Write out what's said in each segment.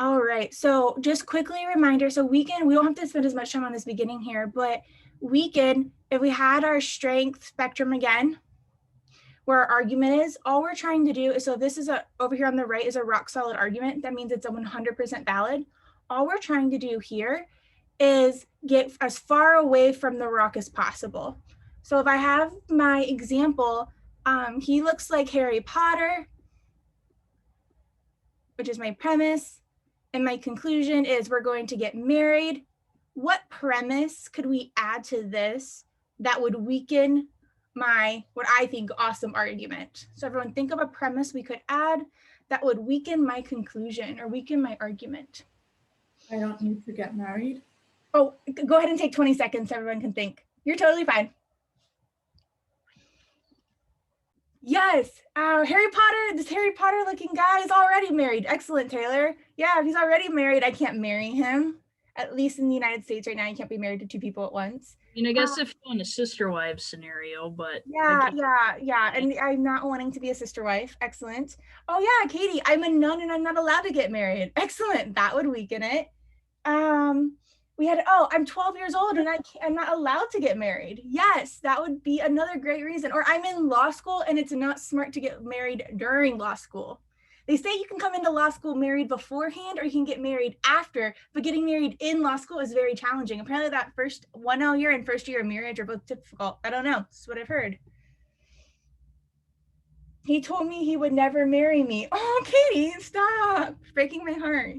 All right, so just quickly a reminder, so weekend, we don't have to spend as much time on this beginning here, but weekend, if we had our strength spectrum again, where our argument is, all we're trying to do is, so this is over here on the right is a rock solid argument. That means it's a 100% valid. All we're trying to do here is get as far away from the rock as possible. So if I have my example, he looks like Harry Potter, which is my premise. And my conclusion is we're going to get married. What premise could we add to this that would weaken my, what I think, awesome argument? So everyone think of a premise we could add that would weaken my conclusion or weaken my argument. I don't need to get married. Oh, go ahead and take 20 seconds so everyone can think. You're totally fine. Yes, this Harry Potter looking guy is already married. Excellent, Taylor. Yeah, if he's already married, I can't marry him. At least in the United States right now, you can't be married to two people at once. I guess if you're in a sister wives scenario, but yeah. And I'm not wanting to be a sister wife. Excellent. Oh yeah, Katie, I'm a nun and I'm not allowed to get married. Excellent. That would weaken it. We had, I'm 12 years old and I'm not allowed to get married. Yes, that would be another great reason. Or I'm in law school and it's not smart to get married during law school. They say you can come into law school married beforehand or you can get married after, but getting married in law school is very challenging. Apparently that first 1 year and first year of marriage are both difficult. I don't know, that's what I've heard. He told me he would never marry me. Oh, Katie, stop breaking my heart.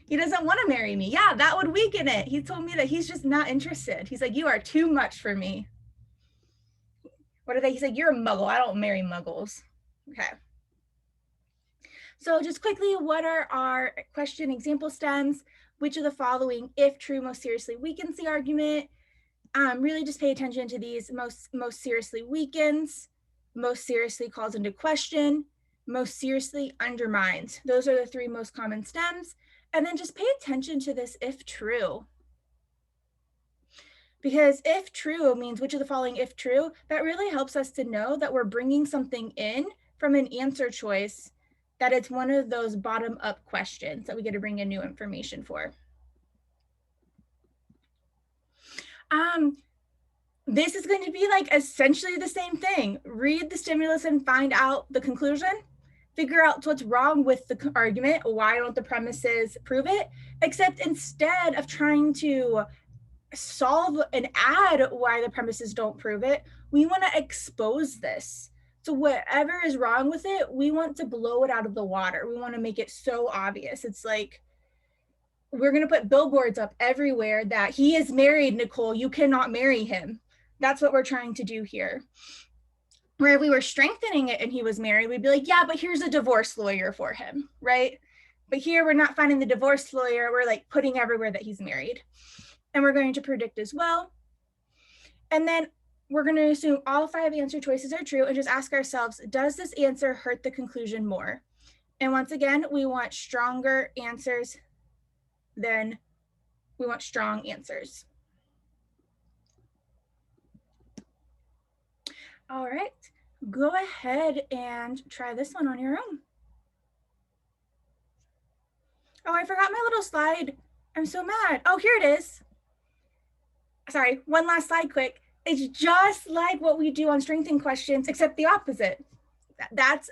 He doesn't want to marry me. Yeah, that would weaken it. He told me that he's just not interested. He's like, you are too much for me. What are they? He's like, you're a muggle. I don't marry muggles. Okay. So just quickly, what are our question example stems? Which of the following, if true, most seriously weakens the argument? Really just pay attention to these. Most seriously weakens, most seriously calls into question, most seriously undermines. Those are the three most common stems. And then just pay attention to this if true. Because if true means which of the following if true, that really helps us to know that we're bringing something in from an answer choice, that it's one of those bottom up questions that we get to bring in new information for. This is going to be like essentially the same thing. Read the stimulus and find out the conclusion. Figure out what's wrong with the argument. Why don't the premises prove it? Except instead of trying to solve and add why the premises don't prove it, we want to expose this. So whatever is wrong with it, we want to blow it out of the water. We want to make it so obvious. It's like, we're going to put billboards up everywhere that he is married, Nicole, you cannot marry him. That's what we're trying to do here. Where if we were strengthening it and he was married, we'd be like, yeah, but here's a divorce lawyer for him, right? But here we're not finding the divorce lawyer. We're like putting everywhere that he's married. And we're going to predict as well. And then we're going to assume all 5 answer choices are true and just ask ourselves, does this answer hurt the conclusion more? And once again, we want stronger answers than we want strong answers. All right, go ahead and try this one on your own. Oh, I forgot my little slide. I'm so mad. Oh, here it is. Sorry, one last slide quick. It's just like what we do on strengthening questions, except the opposite. That's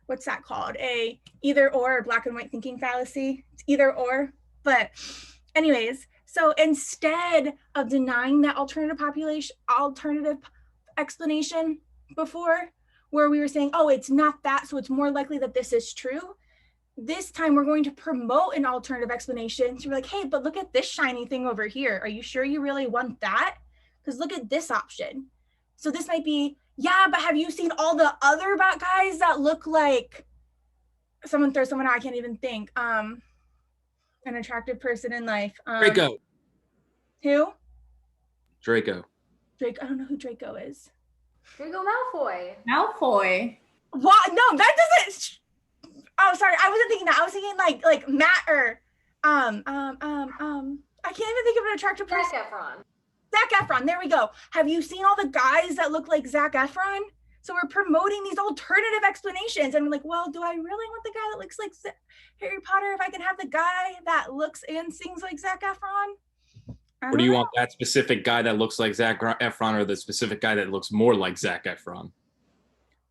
what's that called? A either or black and white thinking fallacy. It's either or, but anyways, so instead of denying that alternative explanation before, where we were saying, oh, it's not that, so it's more likely that this is true. This time we're going to promote an alternative explanation. So we're like, hey, but look at this shiny thing over here. Are you sure you really want that? Because look at this option. So this might be, yeah, but have you seen all the other guys that look like, someone throw someone out, I can't even think. An attractive person in life. Draco. Who? Draco. Drake, I don't know who Draco is. Draco Malfoy. Malfoy. What? No, that doesn't. Oh, sorry. I wasn't thinking that. I was thinking like Matt or I can't even think of an attractive person. Zac Efron. Zac Efron. There we go. Have you seen all the guys that look like Zac Efron? So we're promoting these alternative explanations. And I'm like, well, do I really want the guy that looks like Harry Potter if I can have the guy that looks and sings like Zac Efron? Or do you want that specific guy that looks like Zac Efron or the specific guy that looks more like Zac Efron?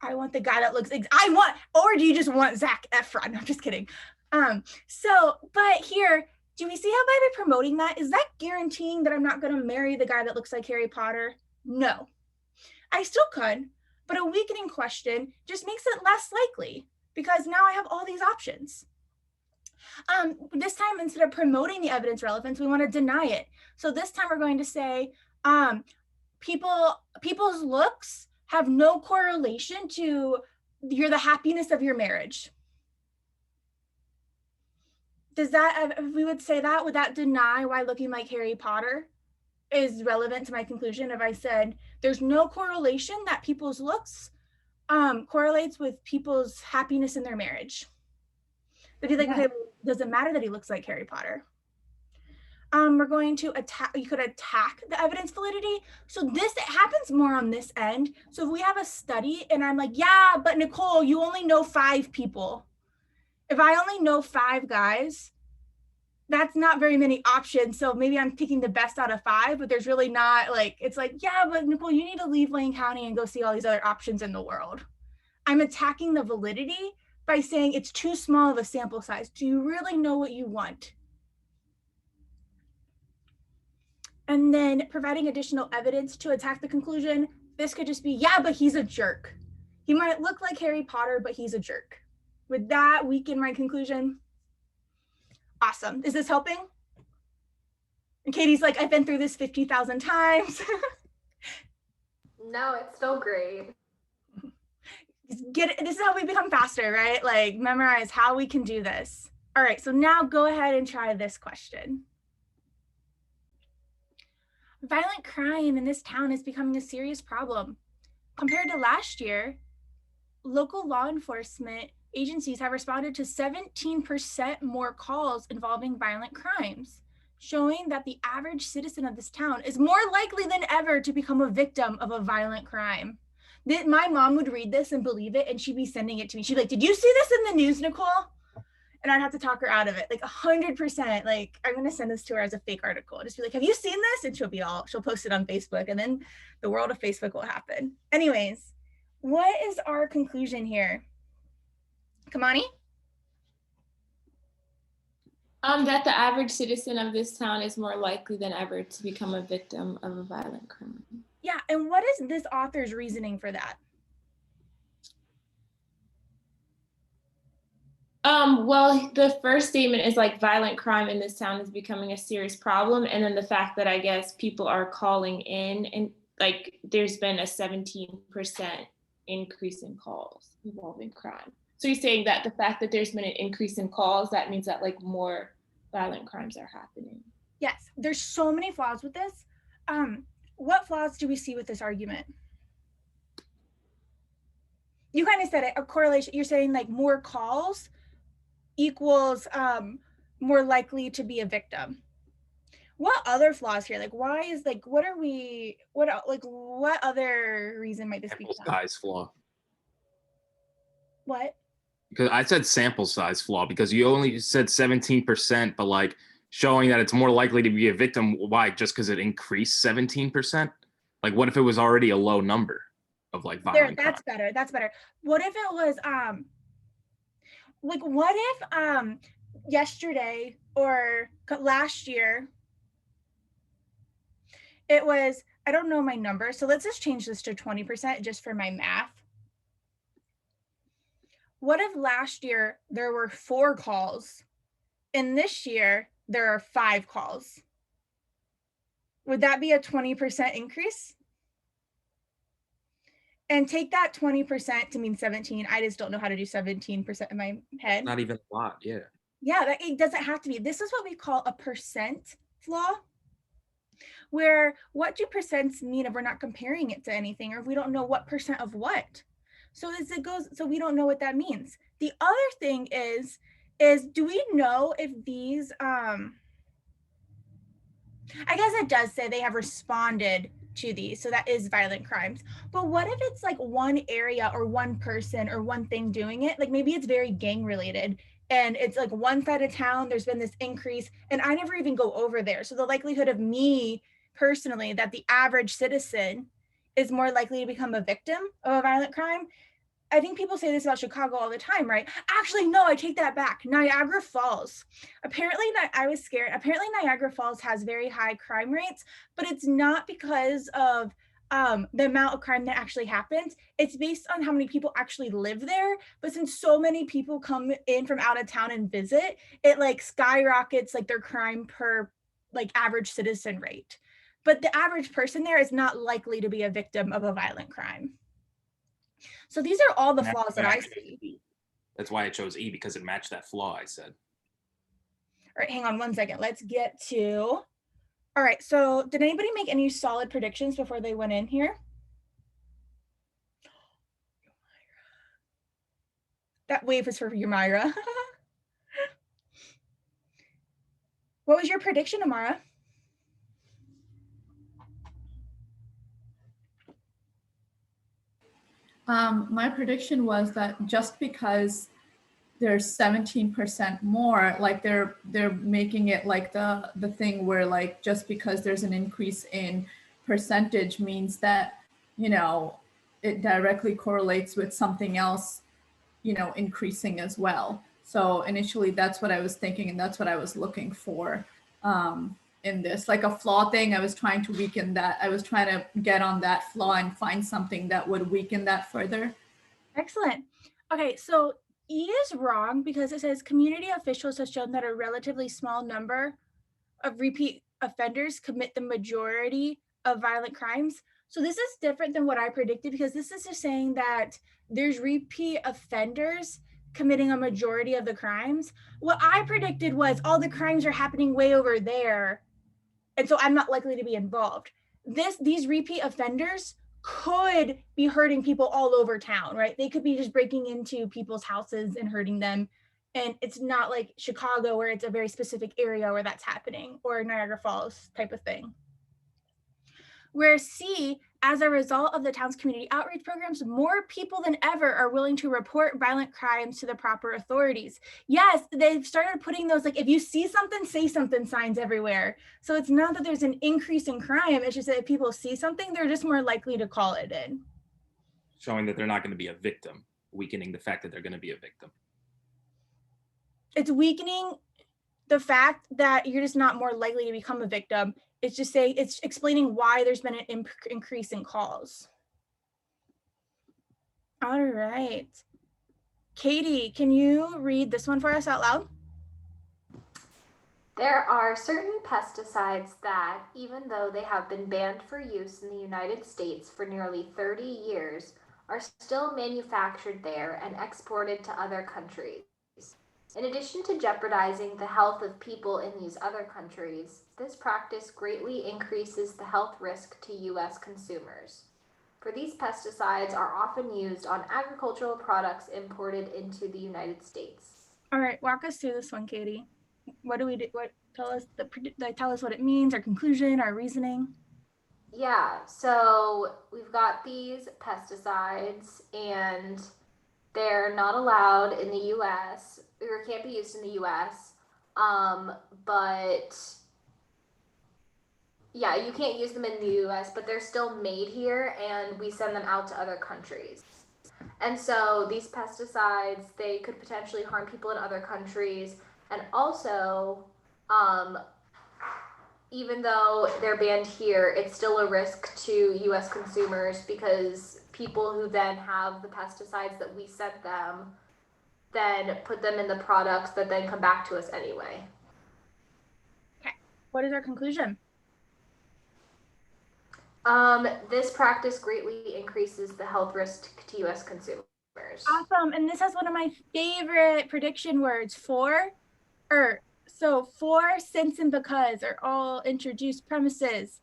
I want the guy that looks, or do you just want Zac Efron? I'm just kidding. But here, do we see how by promoting that, is that guaranteeing that I'm not going to marry the guy that looks like Harry Potter? No. I still could, but a weakening question just makes it less likely because now I have all these options. This time, instead of promoting the evidence relevance, we want to deny it. So this time we're going to say people's looks have no correlation to the happiness of your marriage. Does that, if we would say that, would that deny why looking like Harry Potter is relevant to my conclusion? If I said there's no correlation that people's looks correlates with people's happiness in their marriage. But do you think, okay, does it matter that he looks like Harry Potter? We're going to attack, you could attack the evidence validity. So it happens more on this end. So if we have a study and I'm like, yeah, but Nicole, you only know 5 people. If I only know 5 guys, that's not very many options. So maybe I'm picking the best out of 5, but there's really not it's like, yeah, but Nicole, you need to leave Wayne County and go see all these other options in the world. I'm attacking the validity by saying it's too small of a sample size. Do you really know what you want? And then providing additional evidence to attack the conclusion. This could just be, yeah, but he's a jerk. He might look like Harry Potter, but he's a jerk. Would that weaken my conclusion? Awesome. Is this helping? And Katie's like, I've been through this 50,000 times. No, it's still great. This is how we become faster, right? Like memorize how we can do this. All right, so now go ahead and try this question. Violent crime in this town is becoming a serious problem. Compared to last year, local law enforcement agencies have responded to 17% more calls involving violent crimes, showing that the average citizen of this town is more likely than ever to become a victim of a violent crime. My mom would read this and believe it, and she'd be sending it to me. She'd be like, did you see this in the news, Nicole? And I'd have to talk her out of it, like 100%. Like, I'm gonna send this to her as a fake article. Just be like, have you seen this? And she'll post it on Facebook, and then the world of Facebook will happen. Anyways, what is our conclusion here? Kamani? That the average citizen of this town is more likely than ever to become a victim of a violent crime. Yeah, and what is this author's reasoning for that? Well, the first statement is like violent crime in this town is becoming a serious problem. And then the fact that I guess people are calling in and like there's been a 17% increase in calls involving crime. So you're saying that the fact that there's been an increase in calls, that means that like more violent crimes are happening. Yes, there's so many flaws with this. What flaws do we see with this argument? You kind of said it, a correlation. You're saying like more calls equals more likely to be a victim. What other flaws here? Like, why is like, what other reason might this be? Sample size flaw. What? Because I said sample size flaw because you only said 17%, but like showing that it's more likely to be a victim. Why? Just because it increased 17%? Like, what if it was already a low number of like violent crime? That's better. What if it was like, what if yesterday or last year it was, I don't know my number, so let's just change this to 20% just for my math. What if last year there were 4 calls and this year there are 5 calls? Would that be a 20% increase? And take that 20% to mean 17. I just don't know how to do 17% in my head. Not even a lot, yeah. Yeah, it doesn't have to be. This is what we call a percent flaw, where what do percents mean if we're not comparing it to anything, or if we don't know what percent of what? So as it goes, so we don't know what that means. The other thing is do we know if these, I guess it does say they have responded to these. So that is violent crimes. But what if it's like one area or one person or one thing doing it? Like maybe it's very gang related and it's like one side of town, there's been this increase and I never even go over there. So the likelihood of me personally, that the average citizen is more likely to become a victim of a violent crime. I think people say this about Chicago all the time, right? Actually, no, I take that back. Niagara Falls. Apparently, I was scared. Apparently, Niagara Falls has very high crime rates, but it's not because of the amount of crime that actually happens. It's based on how many people actually live there. But since so many people come in from out of town and visit, it like skyrockets like their crime per like average citizen rate. But the average person there is not likely to be a victim of a violent crime. So these are all the flaws that I see. That's why I chose E, because it matched that flaw I said. All right, hang on one second. Let's get to, all right, so did anybody make any solid predictions before they went in here? That wave was for you, Myra. What was your prediction, Amara? My prediction was that just because there's 17% more, like they're making it like the thing where like just because there's an increase in percentage means that, you know, it directly correlates with something else, you know, increasing as well. So initially that's what I was thinking and that's what I was looking for in this, like a flaw thing. I was trying to weaken that. I was trying to get on that flaw and find something that would weaken that further. Excellent. Okay, so E is wrong because it says community officials have shown that a relatively small number of repeat offenders commit the majority of violent crimes. So this is different than what I predicted because this is just saying that there's repeat offenders committing a majority of the crimes. What I predicted was all the crimes are happening way over there, and so I'm not likely to be involved. These repeat offenders could be hurting people all over town, right? They could be just breaking into people's houses and hurting them. And it's not like Chicago where it's a very specific area where that's happening, or Niagara Falls type of thing. Whereas C, as a result of the town's community outreach programs, more people than ever are willing to report violent crimes to the proper authorities. Yes, they've started putting those, like, if you see something, say something signs everywhere. So it's not that there's an increase in crime, it's just that if people see something, they're just more likely to call it in. Showing that they're not going to be a victim, weakening the fact that they're going to be a victim. It's weakening the fact that you're just not more likely to become a victim. It's just saying, it's explaining why there's been an increase in calls. All right. Katie, can you read this one for us out loud? There are certain pesticides that, even though they have been banned for use in the United States for nearly 30 years, are still manufactured there and exported to other countries. In addition to jeopardizing the health of people in these other countries, this practice greatly increases the health risk to U.S. consumers. For these pesticides are often used on agricultural products imported into the United States. All right, walk us through this one, Katie. What do we do? What tell us what it means, our conclusion, our reasoning? Yeah, so we've got these pesticides and they're not allowed in the US or can't be used in the US. But yeah, you can't use them in the US, but they're still made here and we send them out to other countries. And so these pesticides, they could potentially harm people in other countries. And also, even though they're banned here, it's still a risk to US consumers because people who then have the pesticides that we sent them then put them in the products that then come back to us anyway. Okay, what is our conclusion? This practice greatly increases the health risk to US consumers. Awesome, and this has one of my favorite prediction words, for. So for, since, and because are all introduced premises.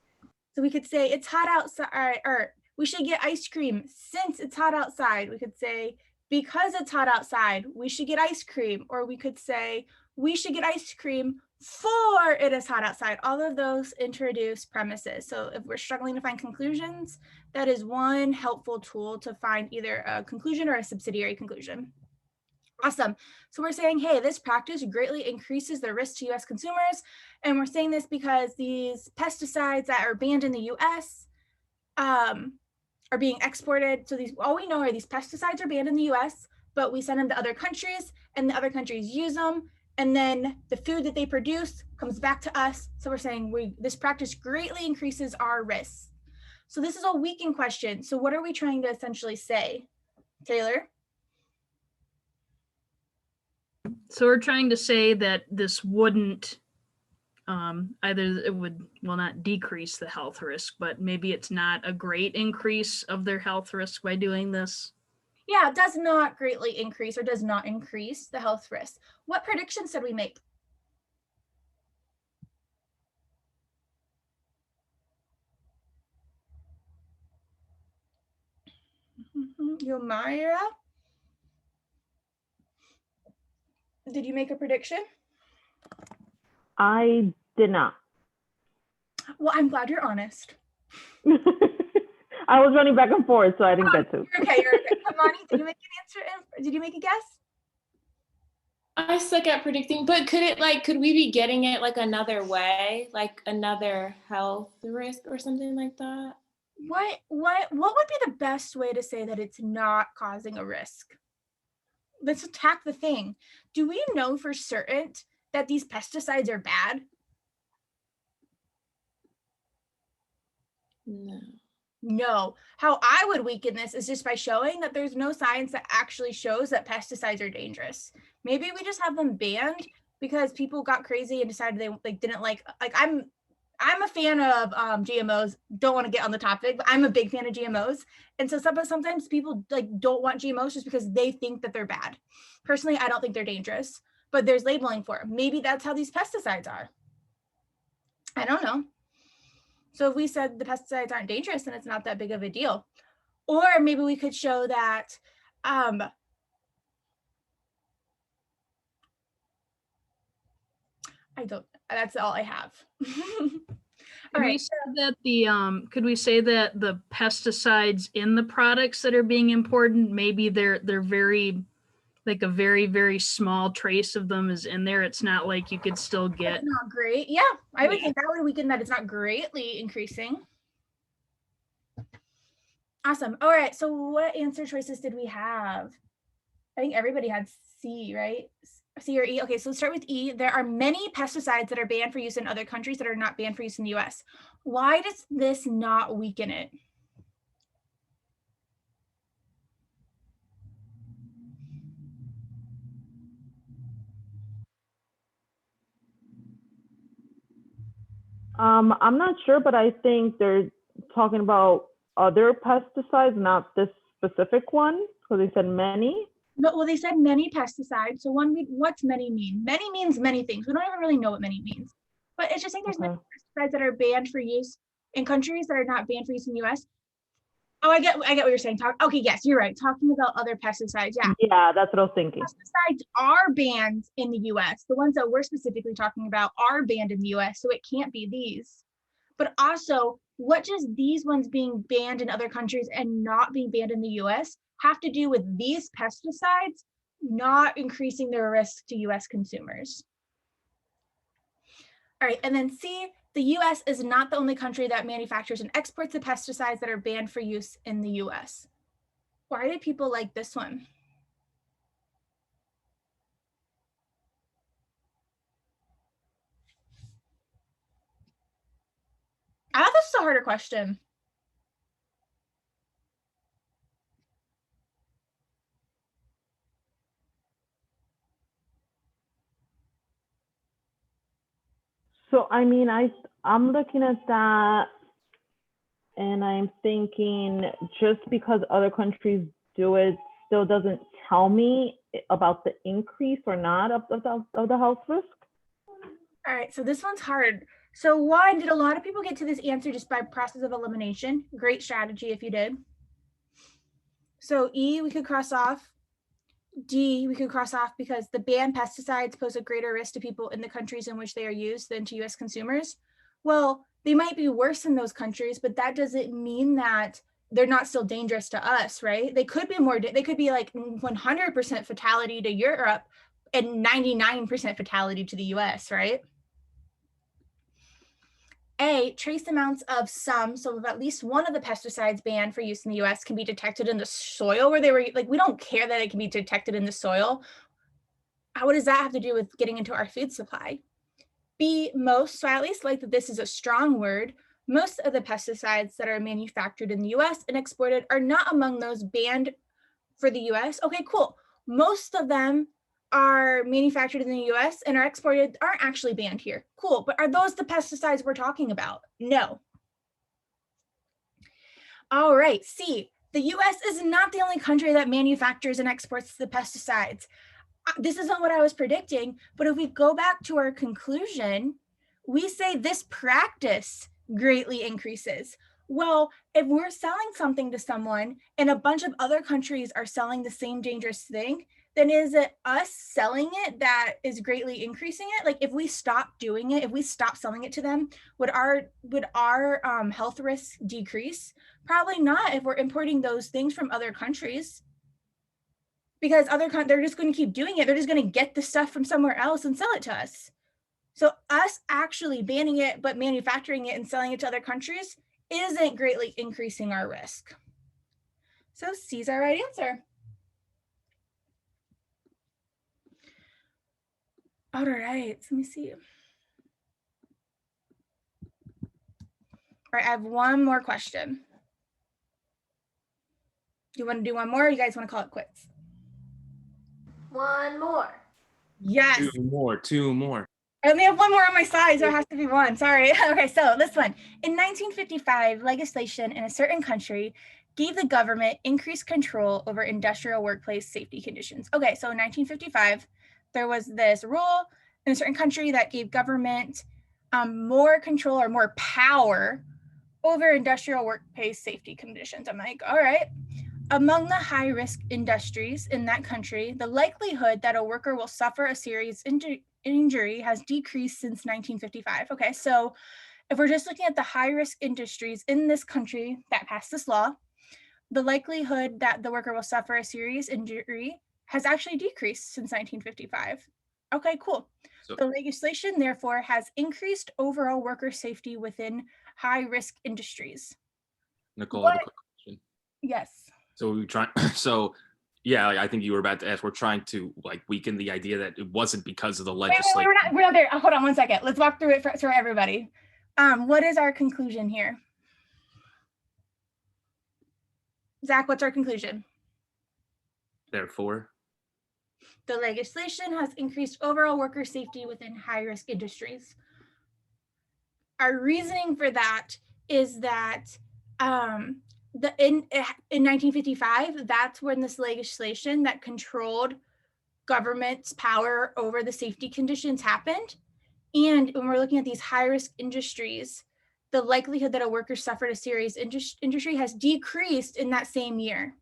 So we could say it's hot outside, or we should get ice cream since it's hot outside. We could say because it's hot outside, we should get ice cream. Or we could say we should get ice cream for it is hot outside. All of those introduce premises. So if we're struggling to find conclusions, that is one helpful tool to find either a conclusion or a subsidiary conclusion. Awesome. So we're saying, hey, this practice greatly increases the risk to US consumers. And we're saying this because these pesticides that are banned in the US are being exported. So these, all we know are these pesticides are banned in the US, but we send them to other countries and the other countries use them. And then the food that they produce comes back to us. So we're saying this practice greatly increases our risks. So this is a weaken question. So what are we trying to essentially say, Taylor? So we're trying to say that this wouldn't either it would not decrease the health risk, but maybe it's not a great increase of their health risk by doing this. Yeah, it does not greatly increase or does not increase the health risk. What predictions did we make? Yomira? Did you make a prediction? I did not. Well, I'm glad you're honest. I was running back and forth, so I didn't get to. You're okay. Kamani, did you make an answer? Did you make a guess? I suck at predicting, but could we be getting it like another way, like another health risk or something like that? What would be the best way to say that it's not causing a risk? Let's attack the thing. Do we know for certain that these pesticides are bad? No. How I would weaken this is just by showing that there's no science that actually shows that pesticides are dangerous. Maybe we just have them banned because people got crazy and decided they didn't like I'm a fan of GMOs. Don't want to get on the topic, but I'm a big fan of GMOs. And so sometimes people don't want GMOs just because they think that they're bad. Personally, I don't think they're dangerous, but there's labeling for them. Maybe that's how these pesticides are. I don't know. So if we said the pesticides aren't dangerous, then it's not that big of a deal. Or maybe we could show that that's all I have. Could we say that could we say that the pesticides in the products that are being imported, maybe they're very, like a very, very small trace of them is in there. It's not like you could still get. It's not great. Yeah, I would think that would weaken that it's not greatly increasing. Awesome. All right. So what answer choices did we have? I think everybody had C, right? C or E. Okay, so let's start with E. There are many pesticides that are banned for use in other countries that are not banned for use in the US. Why does this not weaken it? I'm not sure, but I think they're talking about other pesticides, not this specific one, because they said many. No, well, they said many pesticides. So what's many mean? Many means many things. We don't even really know what many means. But it's just saying there's many pesticides that are banned for use in countries that are not banned for use in the US. Oh, I get what you're saying. Okay, yes, you're right. Talking about other pesticides. Yeah. Yeah, that's what I was thinking. Pesticides are banned in the US. The ones that we're specifically talking about are banned in the US, so it can't be these. But also, what does these ones being banned in other countries and not being banned in the US have to do with these pesticides not increasing their risk to US consumers? All right, and then C, the US is not the only country that manufactures and exports the pesticides that are banned for use in the US. Why did people like this one? I thought this was a harder question. So, I mean, I'm looking at that and I'm thinking just because other countries do it still doesn't tell me about the increase or not of the health risk. All right, so this one's hard. So one, did a lot of people get to this answer just by process of elimination? Great strategy if you did. So E, we could cross off. D, we could cross off because the banned pesticides pose a greater risk to people in the countries in which they are used than to US consumers. Well, they might be worse in those countries, but that doesn't mean that they're not still dangerous to us, right? They could be they could be like 100% fatality to Europe and 99% fatality to the US, right? A, trace amounts of some, so of at least one of the pesticides banned for use in the US can be detected in the soil where they were, like, we don't care that it can be detected in the soil. What does that have to do with getting into our food supply? B, most, so I at least like that this is a strong word, most of the pesticides that are manufactured in the US and exported are not among those banned for the US. Okay, cool. Most of them are manufactured in the US and are exported, aren't actually banned here. Cool, but are those the pesticides we're talking about? No. All right, C, the US is not the only country that manufactures and exports the pesticides. This isn't what I was predicting, but if we go back to our conclusion, we say this practice greatly increases. Well, if we're selling something to someone and a bunch of other countries are selling the same dangerous thing, then is it us selling it that is greatly increasing it? Like if we stop doing it, if we stop selling it to them, would our health risks decrease? Probably not if we're importing those things from other countries. Because they're just going to keep doing it. They're just going to get the stuff from somewhere else and sell it to us. So us actually banning it, but manufacturing it and selling it to other countries isn't greatly increasing our risk. So C is our right answer. All right, let me see. All right, I have one more question. Do you want to do one more or you guys want to call it quits? One more. Yes. Two more. I only have one more on my side, so it has to be one. Sorry. Okay, so this one. In 1955, legislation in a certain country gave the government increased control over industrial workplace safety conditions. Okay, so in 1955, there was this rule in a certain country that gave government more control or more power over industrial workplace safety conditions. I'm like, all right. Among the high-risk industries in that country, the likelihood that a worker will suffer a serious injury has decreased since 1955. Okay, so if we're just looking at the high-risk industries in this country that passed this law, the likelihood that the worker will suffer a serious injury has actually decreased since 1955. Okay, cool. So the legislation, therefore, has increased overall worker safety within high-risk industries. Nicole, I have a quick question. Yes. So we try. So yeah, like, I think you were about to ask. We're trying to like weaken the idea that it wasn't because of the legislation. Wait, we're not there. Hold on one second. Let's walk through it for everybody. What is our conclusion here? Zach, what's our conclusion? Therefore, the legislation has increased overall worker safety within high-risk industries. Our reasoning for that is that in 1955, that's when this legislation that controlled government's power over the safety conditions happened. And when we're looking at these high-risk industries, the likelihood that a worker suffered a serious injury has decreased in that same year.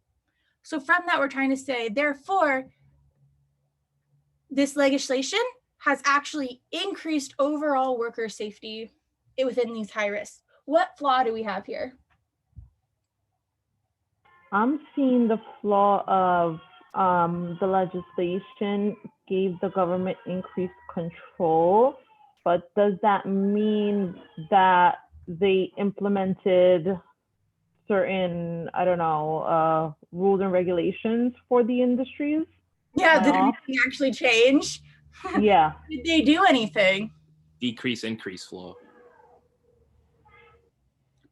So from that, we're trying to say, therefore, this legislation has actually increased overall worker safety within these high risks. What flaw do we have here? I'm seeing the flaw of the legislation gave the government increased control, but does that mean that they implemented certain, I don't know, rules and regulations for the industries? Yeah, did anything actually change? Yeah. Did they do anything? Decrease, increase flaw.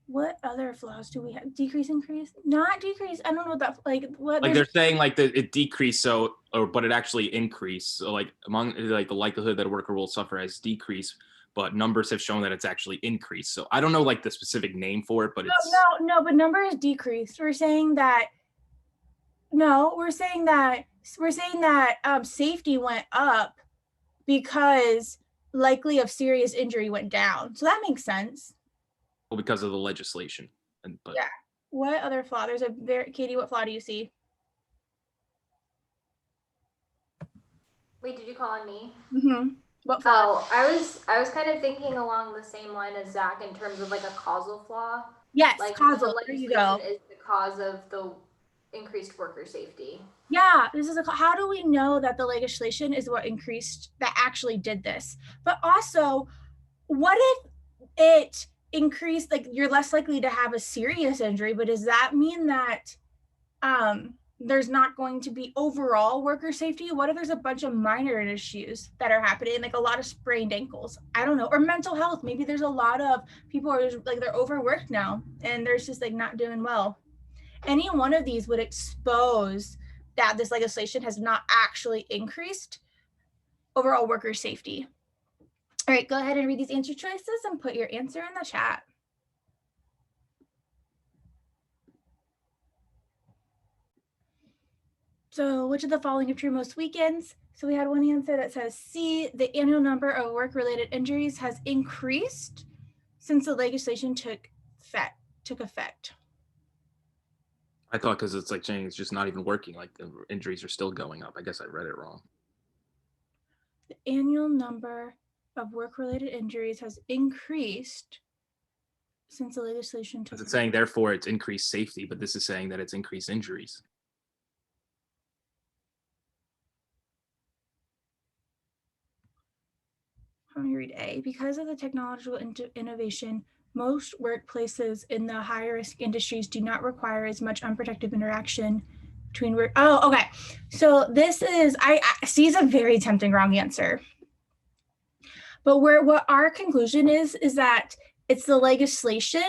What other flaws do we have? Decrease, increase? Not decrease. I don't know what that, like, what? Like they're saying like it decreased, but it actually increased. So like among like the likelihood that a worker will suffer has decreased, but numbers have shown that it's actually increased. So I don't know like the specific name for it, but it's no, but numbers decreased. We're saying that safety went up because likely of serious injury went down. So that makes sense. well, because of the legislation. But yeah. What other flaw? Katie, what flaw do you see? Wait, did you call on me? Mm-hmm. What flaw? Oh, I was kind of thinking along the same line as Zach in terms of like a causal flaw. Yes, Like the causal. There you legislation go. is the cause of the increased worker safety. Yeah, this is how do we know that the legislation is what increased that actually did this? But also, what if it increased, like you're less likely to have a serious injury, but does that mean that there's not going to be overall worker safety? What if there's a bunch of minor issues that are happening, like a lot of sprained ankles? I don't know. Or mental health. Maybe there's a lot of people are just, like they're overworked now and they're just like not doing well. Any one of these would expose that this legislation has not actually increased overall worker safety. All right, go ahead and read these answer choices and put your answer in the chat. So which of the following are true most weekends? So we had one answer that says C, the annual number of work-related injuries has increased since the legislation took effect. I thought because it's like saying it's just not even working, like the injuries are still going up. I guess I read it wrong. The annual number of work-related injuries has increased since the legislation took effect. It's saying therefore it's increased safety, but this is saying that it's increased injuries. Let me read A. Because of the technological innovation, most workplaces in the high risk industries do not require as much unprotected interaction between work. Oh, okay. So this is, I C is a very tempting wrong answer. But what our conclusion is that it's the legislation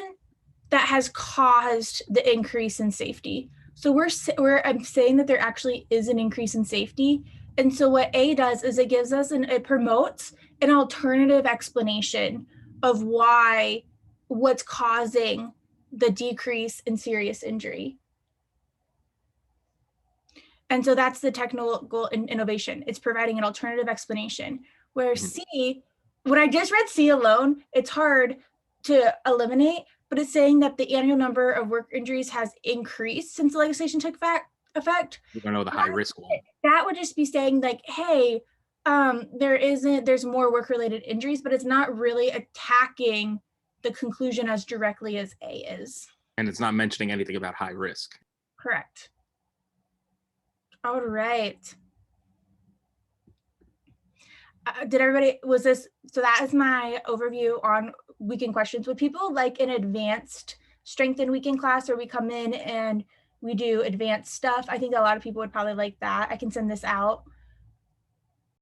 that has caused the increase in safety. So I'm saying that there actually is an increase in safety. And so what A does is it gives us it promotes an alternative explanation of what's causing the decrease in serious injury. And so that's the technical innovation. It's providing an alternative explanation. Where C, when I just read C alone, it's hard to eliminate, but it's saying that the annual number of work injuries has increased since the legislation took effect. We don't know the high risk one. That would just be saying like, hey, there's more work-related injuries, but it's not really attacking the conclusion as directly as A is. And it's not mentioning anything about high risk. Correct. All right. Did everybody, so that is my overview on weekend questions. Would people like an advanced strength and weekend class where we come in and we do advanced stuff? I think a lot of people would probably like that. I can send this out.